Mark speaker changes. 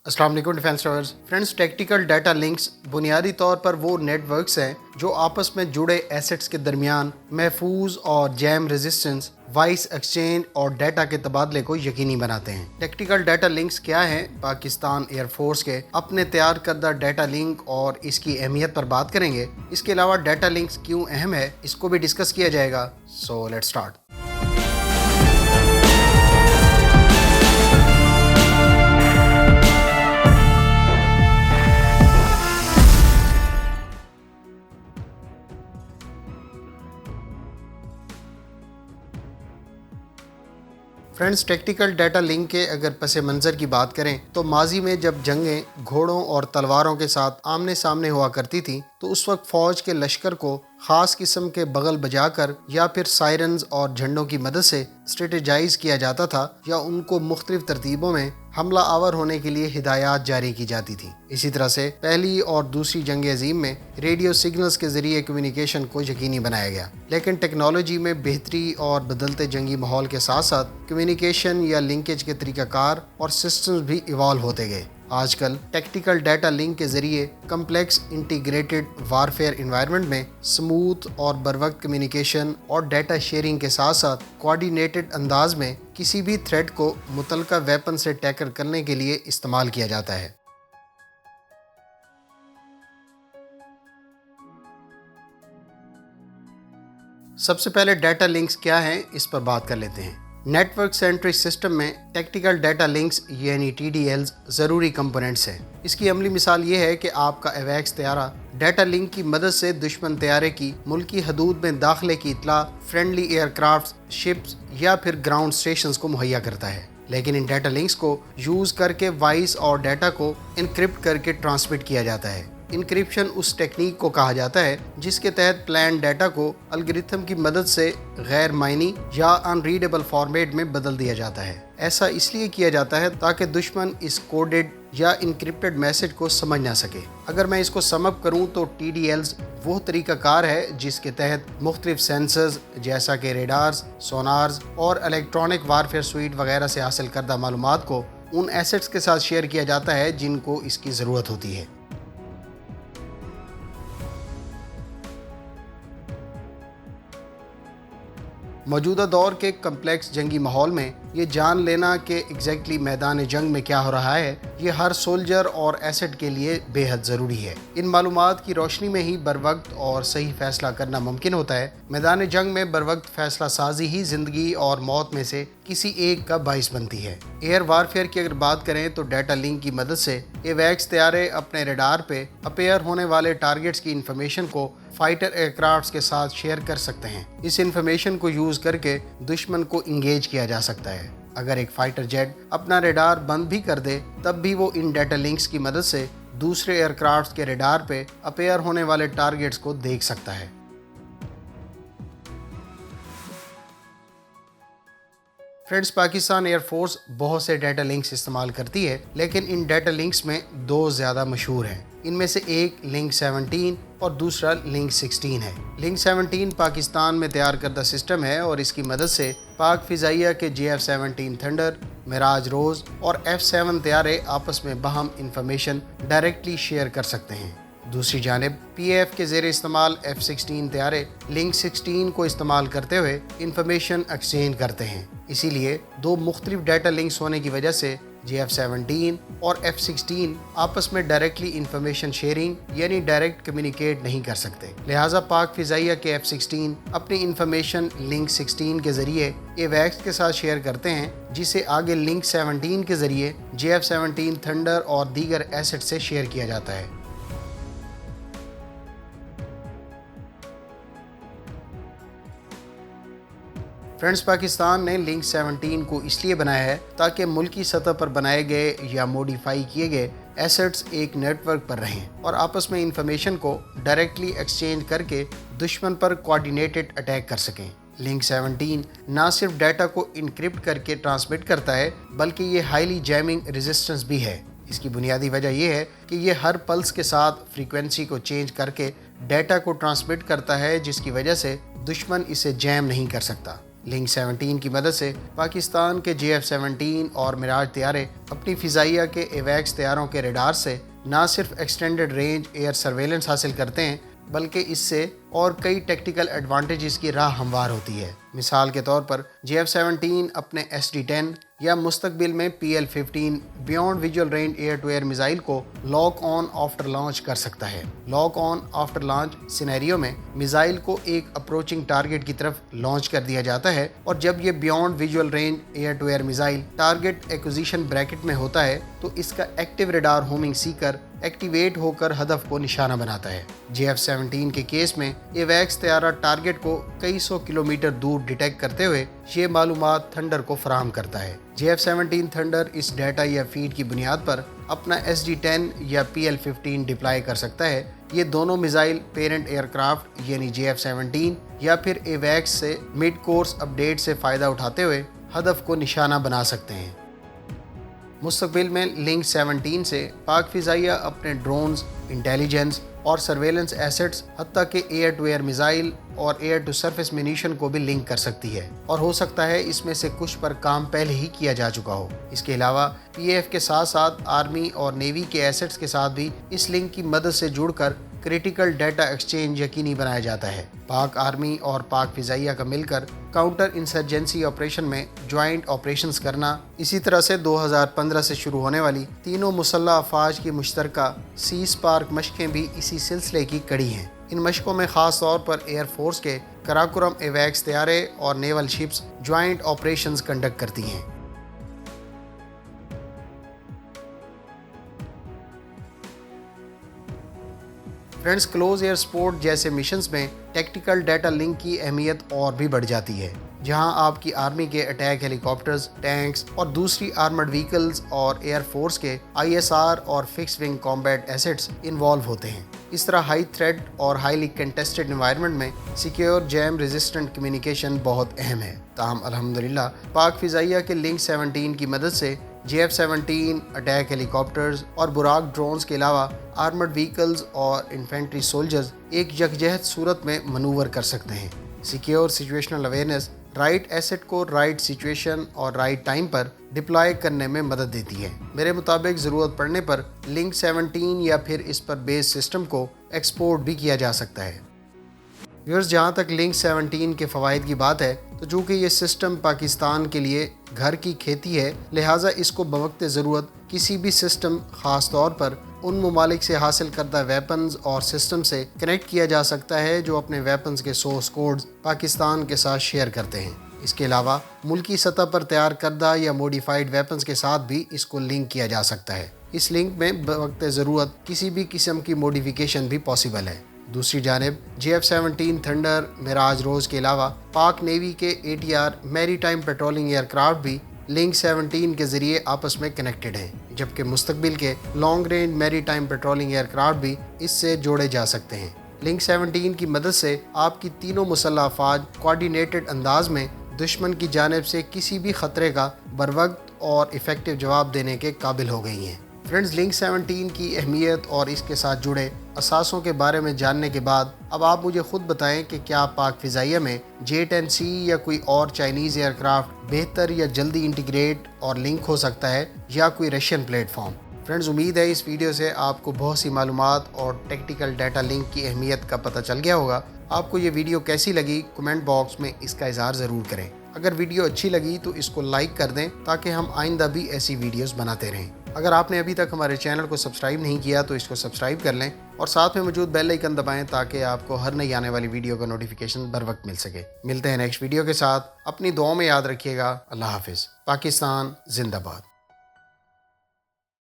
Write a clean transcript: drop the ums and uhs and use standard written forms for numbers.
Speaker 1: السلام علیکم defence lovers friends, tactical data links بنیادی طور پر وہ نیٹ ورکس ہیں جو آپس میں جڑے ایسٹس کے درمیان محفوظ اور جیم ریزسٹنس، وائس ایکسچینج اور ڈیٹا کے تبادلے کو یقینی بناتے ہیں۔ ٹیکٹیکل ڈیٹا لنکس کیا ہیں؟ پاکستان ایئر فورس کے اپنے تیار کردہ ڈیٹا لنک اور اس کی اہمیت پر بات کریں گے۔ اس کے علاوہ ڈیٹا لنکس کیوں اہم ہے اس کو بھی ڈسکس کیا جائے گا۔ So let's start. Friends, tactical data link کے اگر پس منظر کی بات کریں تو ماضی میں جب جنگیں گھوڑوں اور تلواروں کے ساتھ آمنے سامنے ہوا کرتی تھیں تو اس وقت فوج کے لشکر کو خاص قسم کے بغل بجا کر یا پھر سائرنز اور جھنڈوں کی مدد سے اسٹریٹجائز کیا جاتا تھا یا ان کو مختلف ترتیبوں میں حملہ آور ہونے کے لیے ہدایات جاری کی جاتی تھی۔ اسی طرح سے پہلی اور دوسری جنگ عظیم میں ریڈیو سگنلز کے ذریعے کمیونیکیشن کو یقینی بنایا گیا، لیکن ٹیکنالوجی میں بہتری اور بدلتے جنگی ماحول کے ساتھ ساتھ کمیونیکیشن یا لنکیج کے طریقہ کار اور سسٹمز بھی ایوالو ہوتے گئے۔ آج کل ٹیکٹیکل ڈیٹا لنک کے ذریعے کمپلیکس انٹیگریٹڈ وارفیئر انوائرمنٹ میں سموتھ اور بروقت کمیونیکیشن اور ڈیٹا شیئرنگ کے ساتھ ساتھ کوآرڈینیٹڈ انداز میں کسی بھی تھریٹ کو متعلقہ ویپن سے ٹیکل کرنے کے لیے استعمال کیا جاتا ہے۔ سب سے پہلے ڈیٹا لنکس کیا ہیں اس پر بات کر لیتے ہیں۔ نیٹ ورک سینٹرک سسٹم میں ٹیکٹیکل ڈیٹا لنکس یعنی TDLs ضروری کمپوننٹس ہیں۔ اس کی عملی مثال یہ ہے کہ آپ کا ایویکس طیارہ ڈیٹا لنک کی مدد سے دشمن طیارے کی ملکی حدود میں داخلے کی اطلاع فرینڈلی ایئر کرافٹس، شپس یا پھر گراؤنڈ اسٹیشنز کو مہیا کرتا ہے، لیکن ان ڈیٹا لنکس کو یوز کر کے وائس اور ڈیٹا کو انکرپٹ کر کے ٹرانسمٹ کیا جاتا ہے۔ انکرپشن اس ٹیکنیک کو کہا جاتا ہے جس کے تحت پلان ڈیٹا کو الگورتھم کی مدد سے غیر معنی یا ان ریڈیبل فارمیٹ میں بدل دیا جاتا ہے۔ ایسا اس لیے کیا جاتا ہے تاکہ دشمن اس کوڈڈ یا انکرپٹڈ میسج کو سمجھ نہ سکے۔ اگر میں اس کو سم اپ کروں تو TDLs وہ طریقہ کار ہے جس کے تحت مختلف سینسرز جیسا کہ ریڈارز، سونارز اور الیکٹرانک وارفیئر سوئٹ وغیرہ سے حاصل کردہ معلومات کو ان ایسٹس کے ساتھ شیئر کیا جاتا ہے جن کو اس کی ضرورت ہوتی ہے۔ موجودہ دور کے کمپلیکس جنگی ماحول میں یہ جان لینا کہ ایگزیکٹلی میدان جنگ میں کیا ہو رہا ہے، یہ ہر سولجر اور ایسٹ کے لیے بے حد ضروری ہے۔ ان معلومات کی روشنی میں ہی بروقت اور صحیح فیصلہ کرنا ممکن ہوتا ہے۔ میدان جنگ میں بروقت فیصلہ سازی ہی زندگی اور موت میں سے کسی ایک کا باعث بنتی ہے۔ ایئر وارفیئر کی اگر بات کریں تو ڈیٹا لنک کی مدد سے ایویکس طیارے اپنے ریڈار پہ اپیئر ہونے والے ٹارگٹس کی انفارمیشن کو فائٹر ایئر کرافٹس کے ساتھ شیئر کر سکتے ہیں۔ اس انفارمیشن کو یوز کر کے دشمن کو انگیج کیا جا سکتا ہے۔ اگر ایک فائٹر جیٹ اپنا ریڈار بند بھی کر دے تب بھی وہ ان ڈیٹا لنکس کی مدد سے دوسرے ایئر کرافٹس کے ریڈار پہ اپیئر ہونے والے ٹارگٹس کو دیکھ سکتا ہے۔ فرینڈز، پاکستان ایئر فورس بہت سے ڈیٹا لنکس استعمال کرتی ہے، لیکن ان ڈیٹا لنکس میں دو زیادہ مشہور ہیں۔ ان میں سے ایک لنک 17 اور دوسرا لنک 16 ہے۔ لنک 17 پاکستان میں تیار کردہ سسٹم ہے اور اس کی مدد سے پاک فضائیہ کے JF-17 تھنڈر، معراج روز اور F-7 طیارے آپس میں باہم انفارمیشن ڈائریکٹلی شیئر کر سکتے ہیں۔ دوسری جانب PAF کے زیر استعمال F-16 طیارے لنک 16 کو استعمال کرتے ہوئے انفارمیشن ایکسچینج کرتے ہیں۔ اسی لیے دو مختلف ڈیٹا لنکس ہونے کی وجہ سے JF-17 اور F-16 آپس میں ڈائریکٹلی انفارمیشن شیئرنگ یعنی ڈائریکٹ کمیونیکیٹ نہیں کر سکتے، لہٰذا پاک فضائیہ کے F-16 اپنی انفارمیشن لنک 16 کے ذریعے ایویکس کے ساتھ شیئر کرتے ہیں، جسے آگے لنک 17 کے ذریعے JF-17 تھنڈر اور دیگر ایسٹ سے شیئر کیا جاتا ہے۔ فرینڈز، پاکستان نے لنک 17 کو اس لیے بنایا ہے تاکہ ملکی سطح پر بنائے گئے یا موڈیفائی کیے گئے ایسٹس ایک نیٹ ورک پر رہیں اور آپس میں انفارمیشن کو ڈائریکٹلی ایکسچینج کر کے دشمن پر کوآرڈینیٹڈ اٹیک کر سکیں۔ لنک 17 نہ صرف ڈیٹا کو انکرپٹ کر کے ٹرانسمٹ کرتا ہے بلکہ یہ ہائیلی جیمنگ ریزسٹنس بھی ہے۔ اس کی بنیادی وجہ یہ ہے کہ یہ ہر پلس کے ساتھ فریکوینسی کو چینج کر کے ڈیٹا کو ٹرانسمٹ کرتا ہے، جس کی وجہ سے دشمن اسے جیم نہیں کر سکتا۔ लिंक 17 की मदद से पाकिस्तान के JF-17 और मिराज तैयारे अपनी फिजाइया के एवैक्स तैयारों के रेडार से न सिर्फ एक्सटेंडेड रेंज एयर सर्वेलेंस हासिल करते हैं, बल्कि इससे और कई टेक्टिकल एडवांटेजेस की राह हमवार होती है। मिसाल के तौर पर JF-17 अपने SD-10 या मुस्तकबिल में PL-15 beyond visual range air to air missile को लॉक ऑन आफ्टर लॉन्च कर सकता है। Lock on after launch scenario में मिसाइल को एक अप्रोचिंग टारगेट की तरफ लॉन्च कर दिया जाता है, और जब ये beyond visual range air to air missile target acquisition bracket में होता है तो इसका active radar homing seeker activate होकर हदफ को निशाना बनाता है। JF-17 के केस में एवैक्स तैयारा टारगेट को कई सौ किलोमीटर दूर डिटेक्ट करते हुए ये मालूमात थंडर को फराहम करता है। JF-17 थंडर इस डाटा या फीड की बुनियाद पर अपना SD-10 या PL-15 डिप्लॉय कर सकता है। ये दोनों मिसाइल पेरेंट एयरक्राफ्ट यानी JF-17 या फिर एवैक्स से मिड कोर्स अपडेट से फ़ायदा उठाते हुए हदफ को निशाना बना सकते हैं। मुस्तकबिल में लिंक 17 से पाक फ़िज़ाइया अपने ड्रोन्स, इंटेलिजेंस और सर्वेलेंस एसेट्स, हत्ता कि एयर टू एयर मिसाइल और एयर टू सरफेस मिनीशन को भी लिंक कर सकती है, और हो सकता है इसमें से कुछ पर काम पहले ही किया जा चुका हो। इसके अलावा PAF के साथ साथ आर्मी और नेवी के एसेट्स के साथ भी इस लिंक की मदद से जुड़कर क्रिटिकल डाटा एक्सचेंज यकीनी बनाया जाता है। पाक आर्मी और पाक फ़िज़ाइया का मिलकर काउंटर इंसर्जेंसी ऑपरेशन में ज्वाइंट ऑपरेशंस करना, इसी तरह से 2015 से शुरू होने वाली तीनों मुसल्लह अफवाज की मुश्तरका सी स्पार्क मशकें भी इसी सिलसिले की कड़ी हैं। इन मशकों में ख़ास तौर पर एयर फोर्स के कराकोरम एवैक्स तैयारे और naval ships joint operations conduct करती हैं। फ्रेंड्स, क्लोज एयर सपोर्ट जैसे मिशंस में टेक्टिकल डाटा लिंक की अहमियत और भी बढ़ जाती है, जहां आपकी आर्मी के अटैक हेलीकॉप्टर्स, टैंक्स और दूसरी आर्मर्ड व्हीकल्स और एयर फोर्स के ISR और fix wing combat assets involve होते हैं। इस तरह हाई थ्रेट और हाईली कंटेस्टेड एनवायरनमेंट में सिक्योर जैम रेजिस्टेंट कम्युनिकेशन बहुत अहम है। ताहम अल्हम्दुलिल्लाह पाक फ़िज़ाइया के लिंक 17 की मदद से JF-17 अटैक हेलीकॉप्टर्स और बुराक ड्रोन्स के अलावा आर्मर्ड व्हीकल्स और इन्फेंट्री सोल्जर्स एक यकजहत सूरत में मनूवर कर सकते हैं। Secure situational awareness right asset को राइट सिचुएशन और राइट टाइम पर डिप्लॉय करने में मदद देती है। मेरे मुताबिक ज़रूरत पड़ने पर लिंक 17 या फिर इस पर बेस सिस्टम को एक्सपोर्ट भी किया जा सकता है। व्यूअर्स, जहाँ तक लिंक 17 के फ़वाइद की बात है, तो चूँकि ये सिस्टम पाकिस्तान के लिए घर की खेती है, लिहाजा इसको बवक्त ज़रूरत किसी भी सिस्टम, ख़ास तौर पर उन ममालिक से हासिल करदा वेपन्स और सिस्टम से कनेक्ट किया जा सकता है जो अपने वेपन्स के सोर्स कोड्स पाकिस्तान के साथ शेयर करते हैं। इसके अलावा मुल्की सतह पर तैयार करदा या मॉडिफाइड वेपन्स के साथ भी इसको लिंक किया जा सकता है। इस लिंक में बवक्त ज़रूरत किसी भी किस्म की मॉडिफिकेशन भी पॉसिबल है। दूसरी जानिब JF-17 थंडर, मिराज रोज़ के अलावा पाक नेवी के ATR मैरीटाइम पेट्रोलिंग एयरक्राफ्ट भी लिंक 17 के ज़रिए आपस में कनेक्टेड हैं, जबकि मुस्तकबिल के long range maritime patrolling aircraft भी इससे जोड़े जा सकते हैं। लिंक 17 की मदद से आपकी तीनों मुसल्लह अफवाज कोऑर्डिनेटेड अंदाज में दुश्मन की जानिब से किसी भी ख़तरे का बरवक्त और इफ़ेक्टिव जवाब देने के काबिल हो गई हैं। फ्रेंड्स, लिंक 17 की अहमियत और इसके साथ जुड़े असासों के बारे में जानने के बाद अब आप मुझे खुद बताएं कि क्या पाक फ़िज़ाइया में J-10C या कोई और चाइनीज़ एयरक्राफ्ट बेहतर या जल्दी इंटीग्रेट और लिंक हो सकता है, या कोई रशियन प्लेटफॉर्म। फ्रेंड्स, उम्मीद है इस वीडियो से आपको बहुत सी मालूमात और टेक्निकल डाटा लिंक की अहमियत का पता चल गया होगा। आपको ये वीडियो कैसी लगी, कमेंट बॉक्स में इसका इज़हार ज़रूर करें। अगर वीडियो अच्छी लगी तो इसको लाइक कर दें ताकि हम आइंदा भी ऐसी वीडियोस बनाते रहें। अगर आपने अभी तक हमारे चैनल को सब्सक्राइब नहीं किया तो इसको सब्सक्राइब कर लें और साथ में मौजूद बेल आइकन दबाएं ताकि आपको हर नई आने वाली वीडियो का नोटिफिकेशन बर वक्त मिल सके। मिलते हैं नेक्स्ट वीडियो के साथ। अपनी दुआओं में याद रखिएगा। अल्लाह हाफिज़। पाकिस्तान जिंदाबाद।